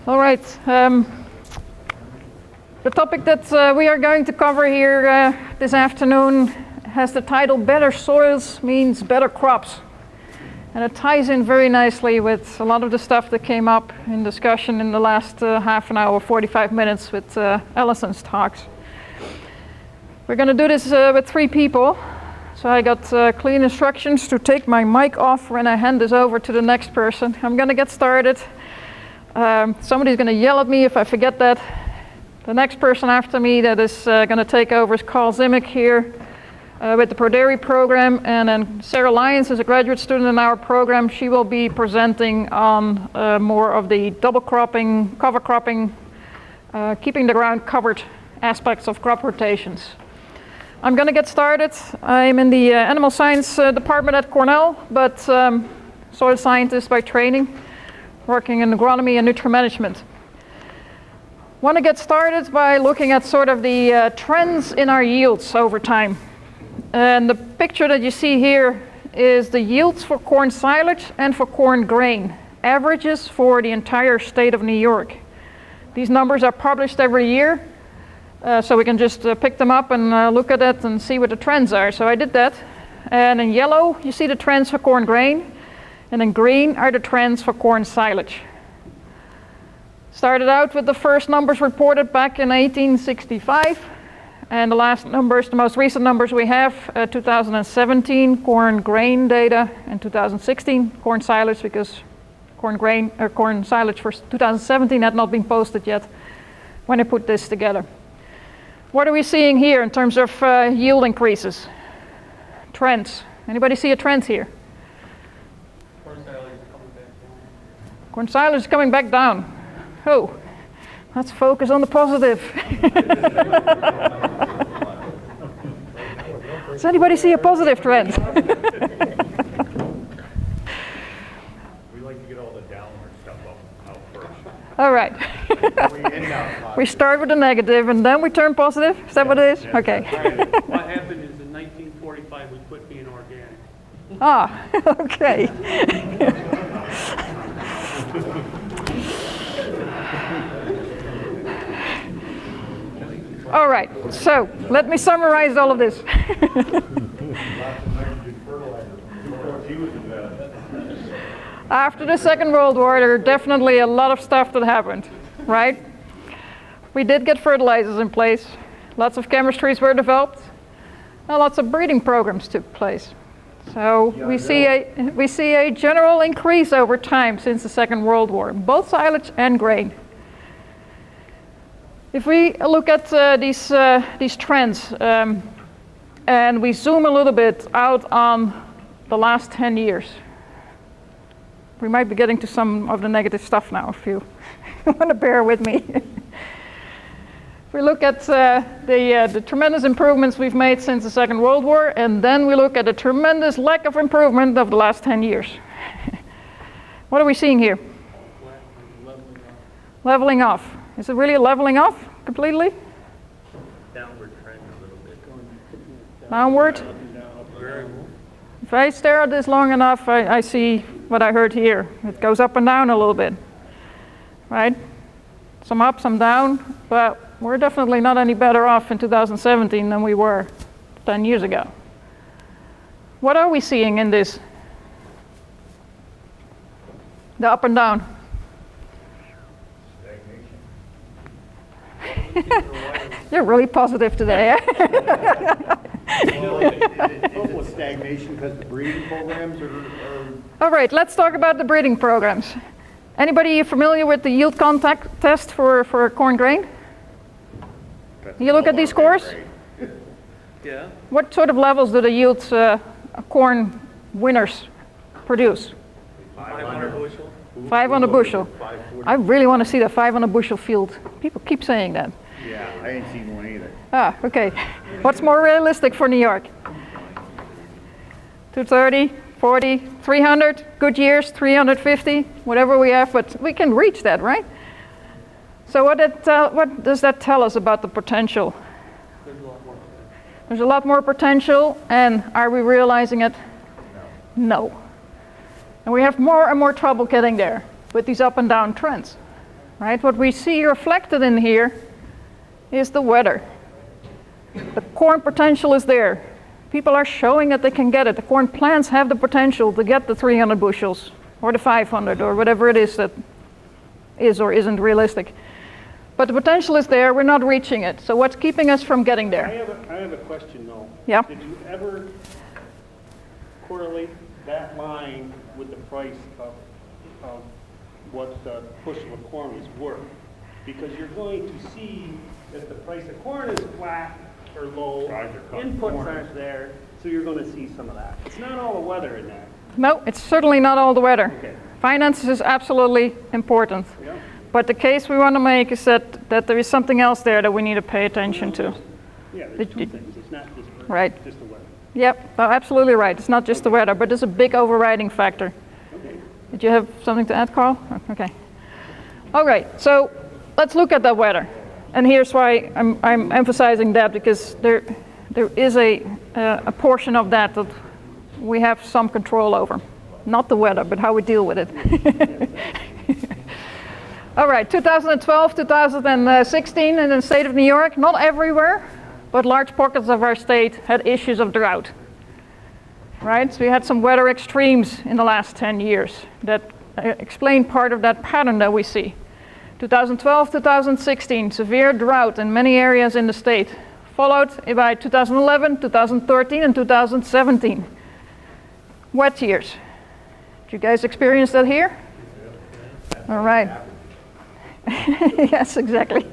All right. The topic that we are going to cover here this afternoon has the title Better Soils Means Better Crops. And it ties in very nicely with a lot of the stuff that came up in discussion in the last half an hour, 45 minutes with Allison's talks. We're going to do this with 3 people. So I got clean instructions to take my mic off when I hand this over to the next person. I'm going to get started. Somebody's going to yell at me if I forget that. The next person after me that is going to take over is Carl Zimick here with the ProDairy program. And then Sarah Lyons is a graduate student in our program. She will be presenting on more of the double cropping, cover cropping, keeping the ground covered aspects of crop rotations. I'm going to get started. I'm in the animal science department at Cornell, but soil scientist by training, working in agronomy and nutrient management. Want to get started by looking at sort of the trends in our yields over time. And the picture that you see here is the yields for corn silage and for corn grain, averages for the entire state of New York. These numbers are published every year. So we can just pick them up and look at it and see what the trends are. So I did that. And in yellow, you see the trends for corn grain. And in green are the trends for corn silage. Started out with the first numbers reported back in 1865. And the last numbers, the most recent numbers we have, 2017 corn grain data, and 2016 corn silage, because corn silage for 2017 had not been posted yet when I put this together. What are we seeing here in terms of yield increases? Trends. Anybody see a trend here? Corn silage is coming back down. Oh, let's focus on the positive. Does anybody see a positive trend? We like to get all the downward stuff out first. All right. We start with the negative and then we turn positive? Is that what it is? Okay. What happened is in 1945 we quit being organic. Ah, okay. All right, so let me summarize all of this. After the Second World War, there are definitely a lot of stuff that happened, right? We did get fertilizers in place. Lots of chemistries were developed. And lots of breeding programs took place. So we see a general increase over time since the Second World War, both silage and grain. If we look at these trends and we zoom a little bit out on the last 10 years, we might be getting to some of the negative stuff now if you want to bear with me. We look at the tremendous improvements we've made since the Second World War, and then we look at the tremendous lack of improvement of the last 10 years. What are we seeing here? Leveling off. Is it really leveling off completely? Downward trend a little bit. Downward? If I stare at this long enough, I see what I heard here. It goes up and down a little bit, right? Some up, some down, but we're definitely not any better off in 2017 than we were 10 years ago. What are we seeing in this? The up and down. You're really positive today, eh? With stagnation because the breeding programs are... All right, let's talk about the breeding programs. Anybody familiar with the yield contact test for corn grain? You look at these scores? Yeah. What sort of levels do the yields corn winners produce? 500 bushel. 5 on a bushel. I really want to see the 5 on a bushel field. People keep saying that. Yeah, I ain't seen one either. Ah, okay. What's more realistic for New York? 230, 40, 300, good years, 350, whatever we have, but we can reach that, right? So what does that tell us about the potential? There's a lot more potential, and are we realizing it? No. And we have more and more trouble getting there with these up and down trends, right? What we see reflected in here is the weather. The corn potential is there. People are showing that they can get it. The corn plants have the potential to get the 300 bushels or the 500 or whatever it is that is or isn't realistic. But the potential is there, we're not reaching it. So what's keeping us from getting there? I have a question though. Yeah. Did you ever correlate that line with the price of what the bushel of corn is worth? Because you're going to see that the price of corn is flat or low, inputs aren't there, so you're going to see some of that. It's not all the weather in that. No, it's certainly not all the weather. Okay. Finances is absolutely important. Yeah. But the case we want to make is that there is something else there that we need to pay attention to. Yeah, there's two things. It's not just, Right. just the weather. Yep, no, absolutely right. It's not just the weather, but there's a big overriding factor. Okay. Did you have something to add, Carl? Okay. All right, so let's look at the weather. And here's why I'm emphasizing that, because there is a portion of that we have some control over. Not the weather, but how we deal with it. All right, 2012, 2016 in the state of New York, not everywhere, but large pockets of our state had issues of drought. Right, so we had some weather extremes in the last 10 years that explain part of that pattern that we see. 2012, 2016, severe drought in many areas in the state, followed by 2011, 2013, and 2017. Wet years. Did you guys experience that here? All right. Yes, exactly.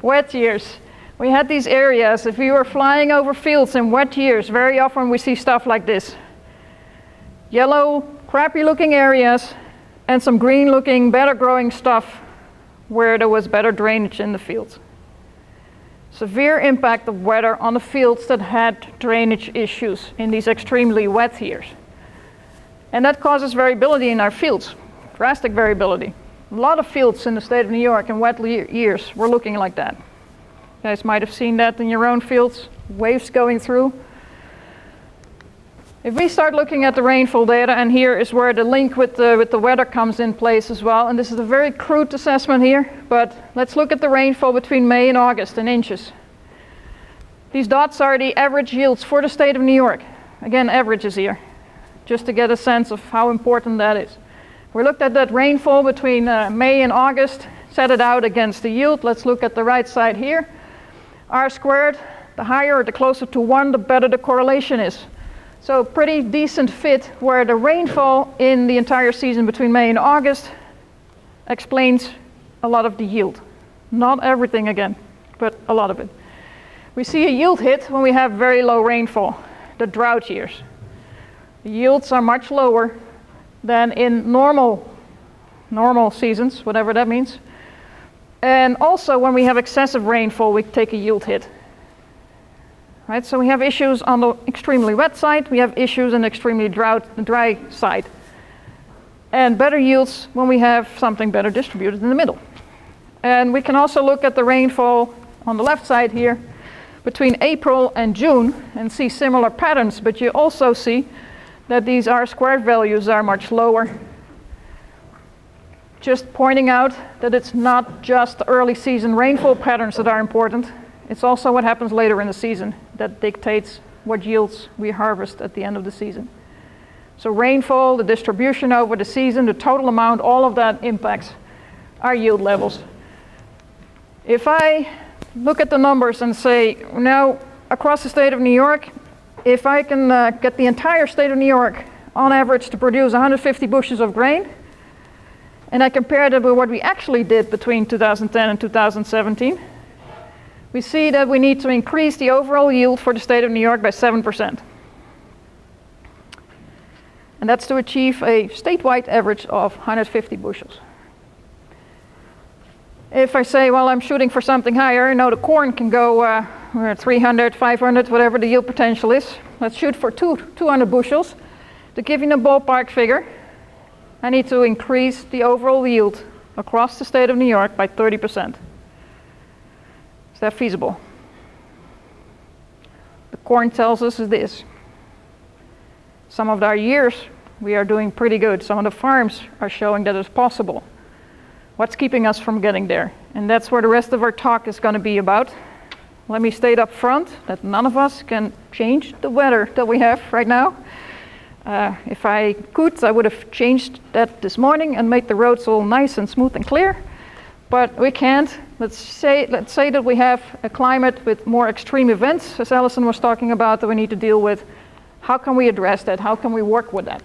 Wet years. We had these areas, if we were flying over fields in wet years, very often we see stuff like this. Yellow, crappy looking areas, and some green looking, better growing stuff where there was better drainage in the fields. Severe impact of weather on the fields that had drainage issues in these extremely wet years. And that causes variability in our fields, drastic variability. A lot of fields in the state of New York in wet years were looking like that. You guys might have seen that in your own fields, waves going through. If we start looking at the rainfall data, and here is where the link with the weather comes in place as well, and this is a very crude assessment here, but let's look at the rainfall between May and August in inches. These dots are the average yields for the state of New York. Again, averages here, just to get a sense of how important that is. We looked at that rainfall between May and August, set it out against the yield. Let's look at the right side here. R squared, the higher or the closer to 1, the better the correlation is. So pretty decent fit where the rainfall in the entire season between May and August explains a lot of the yield. Not everything again, but a lot of it. We see a yield hit when we have very low rainfall, the drought years. The yields are much lower than in normal seasons, whatever that means. And also when we have excessive rainfall, we take a yield hit. Right, so we have issues on the extremely wet side, we have issues on the extremely dry side. And better yields when we have something better distributed in the middle. And we can also look at the rainfall on the left side here between April and June and see similar patterns, but you also see that these R squared values are much lower. Just pointing out that it's not just early season rainfall patterns that are important, it's also what happens later in the season that dictates what yields we harvest at the end of the season. So rainfall, the distribution over the season, the total amount, all of that impacts our yield levels. If I look at the numbers and say, now across the state of New York, if I can get the entire state of New York on average to produce 150 bushels of grain, and I compare that with what we actually did between 2010 and 2017, we see that we need to increase the overall yield for the state of New York by 7%. And that's to achieve a statewide average of 150 bushels. If I say, well, I'm shooting for something higher, the corn can go 300, 500, whatever the yield potential is. Let's shoot for 200 bushels. To give you a ballpark figure, I need to increase the overall yield across the state of New York by 30%. Is that feasible? The corn tells us this. Some of our years we are doing pretty good. Some of the farms are showing that it's possible. What's keeping us from getting there? And that's where the rest of our talk is going to be about. Let me state up front that none of us can change the weather that we have right now. If I could, I would have changed that this morning and made the roads all nice and smooth and clear. But we can't. Let's say that we have a climate with more extreme events, as Alison was talking about, that we need to deal with. How can we address that? How can we work with that?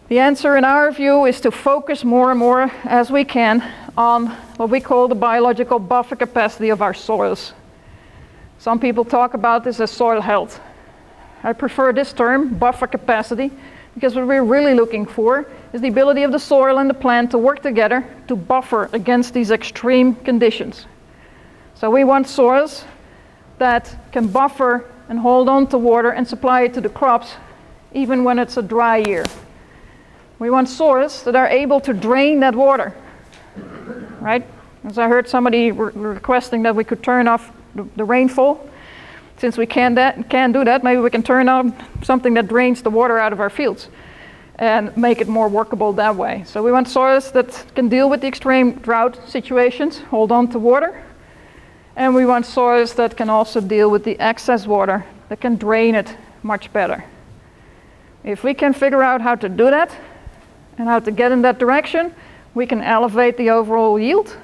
The answer, in our view, is to focus more and more as we can on what we call the biological buffer capacity of our soils. Some people talk about this as soil health. I prefer this term, buffer capacity, because what we're really looking for is the ability of the soil and the plant to work together to buffer against these extreme conditions. So we want soils that can buffer and hold on to water and supply it to the crops even when it's a dry year. We want soils that are able to drain that water, right? As I heard somebody requesting that we could turn off the rainfall. Since we can't do that, maybe we can turn on something that drains the water out of our fields and make it more workable that way. So we want soils that can deal with the extreme drought situations, hold on to water. And we want soils that can also deal with the excess water, that can drain it much better. If we can figure out how to do that and how to get in that direction, we can elevate the overall yield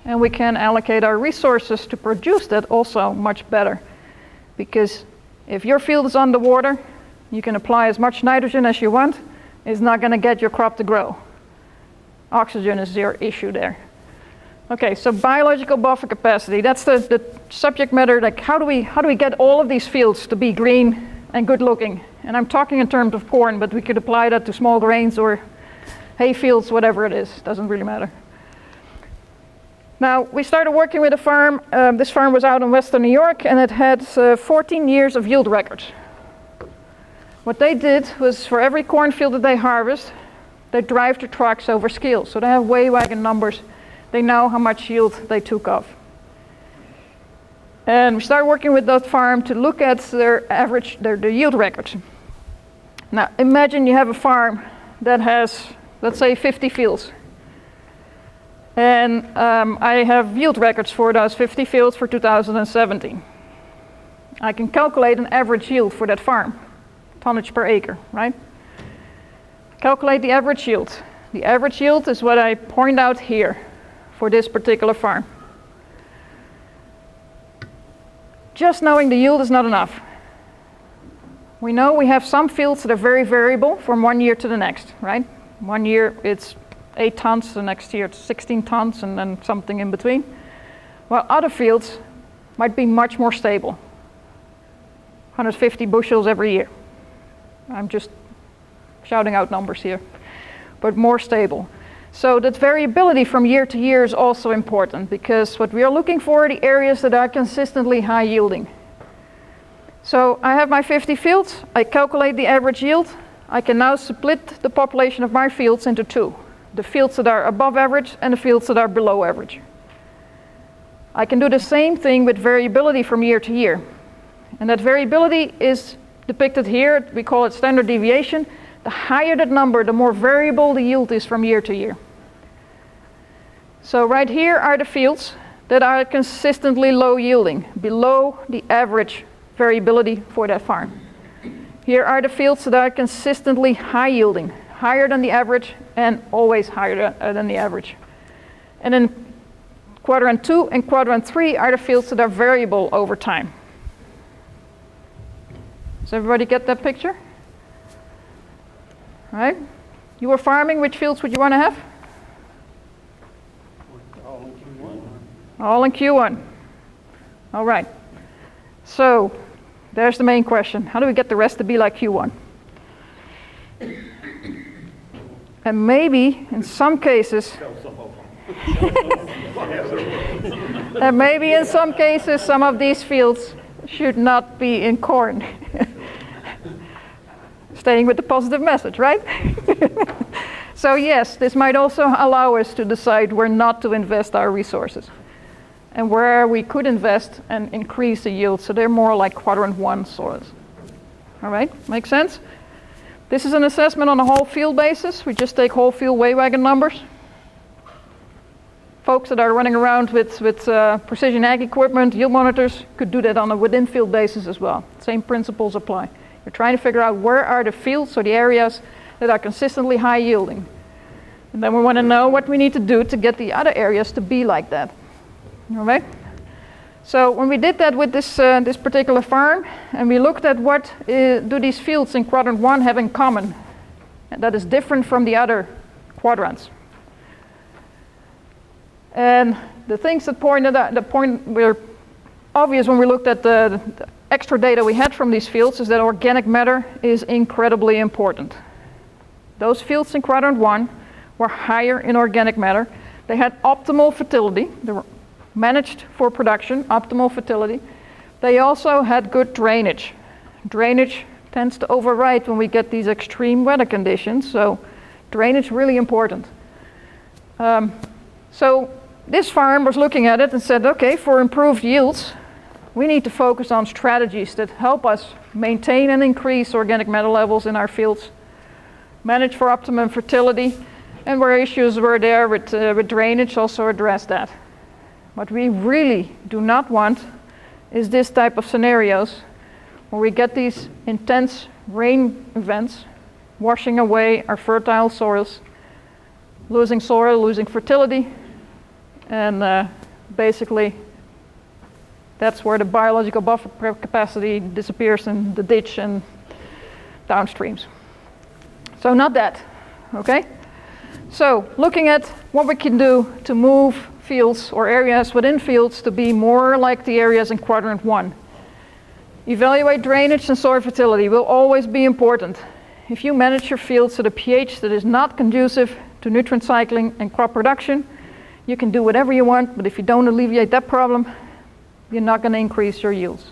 and we can allocate our resources to produce that also much better. Because if your field is underwater, you can apply as much nitrogen as you want. It's not going to get your crop to grow. Oxygen is your issue there. Okay, so biological buffer capacity. That's the subject matter. Like how do we get all of these fields to be green and good looking? And I'm talking in terms of corn, but we could apply that to small grains or hay fields, whatever it is. Doesn't really matter. Now, we started working with a farm. This farm was out in western New York, and it had 14 years of yield records. What they did was, for every cornfield that they harvest, they drive the trucks over scales. So they have weigh wagon numbers. They know how much yield they took off. And we started working with that farm to look at their average, their yield records. Now, imagine you have a farm that has, let's say, 50 fields. And I have yield records for those 50 fields for 2017. I can calculate an average yield for that farm, tonnage per acre, right? Calculate the average yield. The average yield is what I point out here for this particular farm. Just knowing the yield is not enough. We know we have some fields that are very variable from one year to the next, right? One year it's 8 tons, the next year it's 16 tons, and then something in between. While other fields might be much more stable. 150 bushels every year. I'm just shouting out numbers here, but more stable. So that variability from year to year is also important, because what we are looking for are the areas that are consistently high yielding. So I have my 50 fields, I calculate the average yield. I can now split the population of my fields into two. The fields that are above average and the fields that are below average. I can do the same thing with variability from year to year. And that variability is depicted here. We call it standard deviation. The higher that number, the more variable the yield is from year to year. So right here are the fields that are consistently low yielding, below the average variability for that farm. Here are the fields that are consistently high yielding, higher than the average and always higher than the average. And then quadrant 2 and quadrant 3 are the fields that are variable over time. Does everybody get that picture? All right? You were farming, which fields would you want to have? All in Q1. All in Q1. All right. So there's the main question. How do we get the rest to be like Q1? And maybe in some cases, and maybe in some cases, some of these fields should not be in corn. Staying with the positive message, right? So yes, this might also allow us to decide where not to invest our resources and where we could invest and increase the yield. So they're more like quadrant 1 soils. All right, make sense? This is an assessment on a whole field basis. We just take whole field weigh wagon numbers. Folks that are running around with precision ag equipment, yield monitors, could do that on a within field basis as well. Same principles apply. You're trying to figure out where are the fields or the areas that are consistently high yielding. And then we want to know what we need to do to get the other areas to be like that. All right? So when we did that with this particular farm, and we looked at what do these fields in quadrant 1 have in common, and that is different from the other quadrants. And the things that were obvious when we looked at the extra data we had from these fields is that organic matter is incredibly important. Those fields in quadrant 1 were higher in organic matter. They had optimal fertility. They were managed for production, optimal fertility. They also had good drainage. Drainage tends to override when we get these extreme weather conditions, so drainage really important. So this farm was looking at it and said, okay, for improved yields, we need to focus on strategies that help us maintain and increase organic matter levels in our fields, manage for optimum fertility, and where issues were there with drainage, also address that. What we really do not want is this type of scenarios where we get these intense rain events washing away our fertile soils, losing soil, losing fertility, and basically that's where the biological buffer capacity disappears in the ditch and downstreams. So not that, okay? So looking at what we can do to move fields or areas within fields to be more like the areas in quadrant 1. Evaluate drainage and soil fertility will always be important. If you manage your fields at a pH that is not conducive to nutrient cycling and crop production, you can do whatever you want, but if you don't alleviate that problem, you're not going to increase your yields.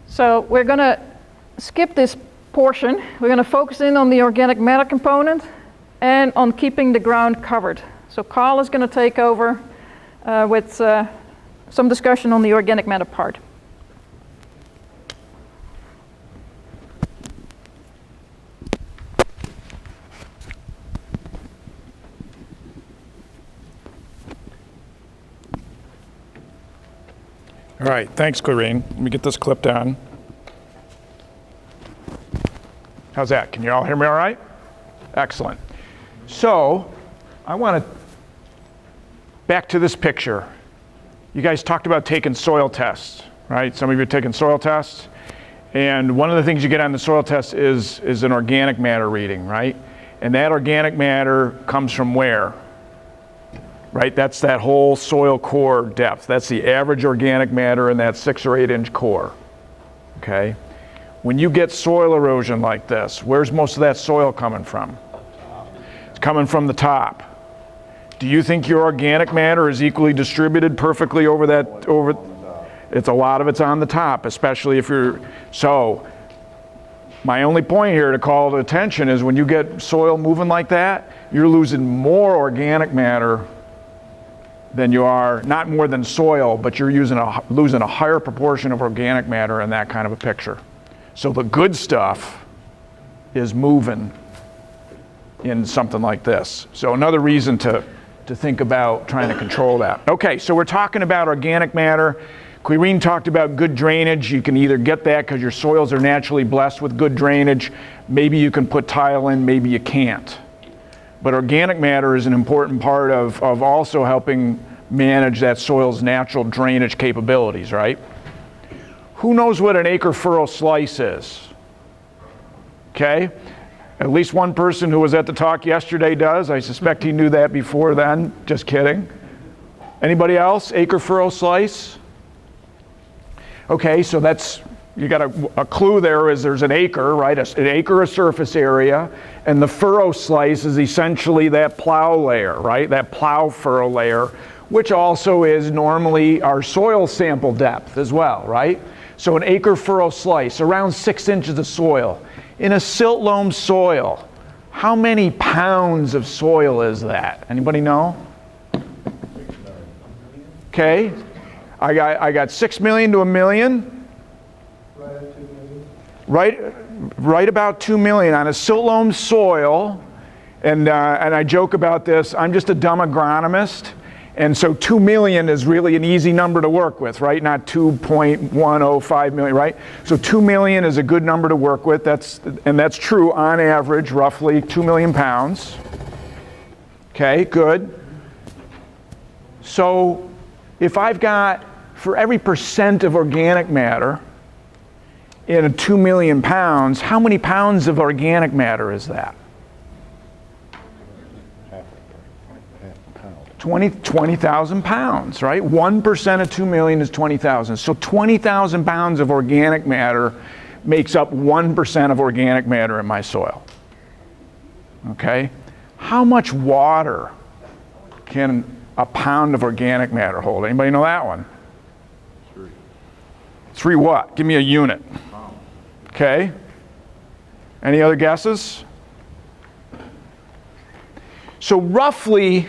So we're going to skip this portion. We're going to focus in on the organic matter component and on keeping the ground covered. So Carl is going to take over with some discussion on the organic matter part. All right, thanks, Quirine. Let me get this clipped on. How's that? Can you all hear me all right? Excellent. So, I want to, back to this picture. You guys talked about taking soil tests, right? Some of you are taking soil tests. And one of the things you get on the soil test is an organic matter reading, right? And that organic matter comes from where? Right, that's that whole soil core depth. That's the average organic matter in that 6 or 8 inch core, okay? When you get soil erosion like this, where's most of that soil coming from? It's coming from the top. Do you think your organic matter is equally distributed perfectly over that, it's a lot of it's on the top, especially if you're, so my only point here to call to attention is when you get soil moving like that, you're losing more organic matter than you are, not more than soil, but you're losing a higher proportion of organic matter in that kind of a picture. So the good stuff is moving in something like this. So another reason to think about trying to control that. Okay, so we're talking about organic matter. Quirine talked about good drainage. You can either get that because your soils are naturally blessed with good drainage. Maybe you can put tile in, maybe you can't. But organic matter is an important part of also helping manage that soil's natural drainage capabilities, right? Who knows what an acre furrow slice is? Okay? At least one person who was at the talk yesterday does. I suspect he knew that before then. Just kidding. Anybody else? Acre furrow slice? Okay, so that's, you got a clue there is there's an acre, right? An acre of surface area, and the furrow slice is essentially that plow layer, right? That plow furrow layer, which also is normally our soil sample depth as well, right? So an acre furrow slice, around 6 inches of soil. In a silt loam soil, how many pounds of soil is that? Anybody know? Okay, I got 6 million to a million. Right, right about 2 million on a silt loam soil. And I joke about this, I'm just a dumb agronomist. And so 2 million is really an easy number to work with, right? Not 2.105 million, right? So 2 million is a good number to work with. And that's true on average, roughly 2 million pounds. Okay, good. So if I've got, for every percent of organic matter in a 2 million pounds, how many pounds of organic matter is that? 20,000 pounds, right? 1% of 2 million is 20,000. So 20,000 pounds of organic matter makes up 1% of organic matter in my soil. Okay? How much water can a pound of organic matter hold? Anybody know that one? 3 what? Give me a unit. Okay? Any other guesses? So roughly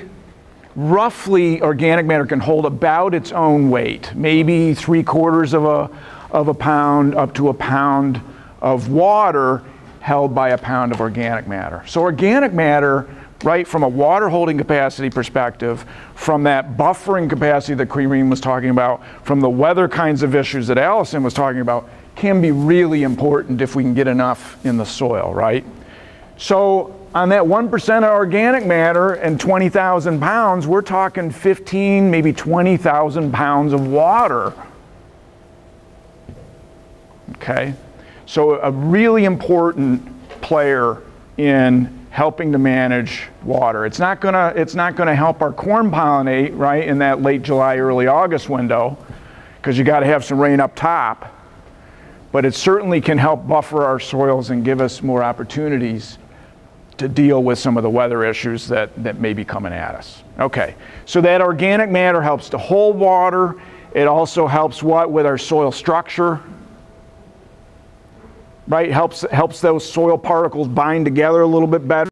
organic matter can hold about its own weight, maybe 3/4 of a pound up to a pound of water held by a pound of organic matter. So organic matter, right, from a water holding capacity perspective, from that buffering capacity that Quirine was talking about, from the weather kinds of issues that Allison was talking about, can be really important if we can get enough in the soil, right? So on that 1% of organic matter and 20,000 pounds, we're talking 15, maybe 20,000 pounds of water. Okay? So a really important player in helping to manage water. It's not gonna help our corn pollinate, right, in that late July, early August window, because you gotta have some rain up top. But it certainly can help buffer our soils and give us more opportunities to deal with some of the weather issues that may be coming at us. Okay, so that organic matter helps to hold water. It also helps what with our soil structure, right? Helps those soil particles bind together a little bit better.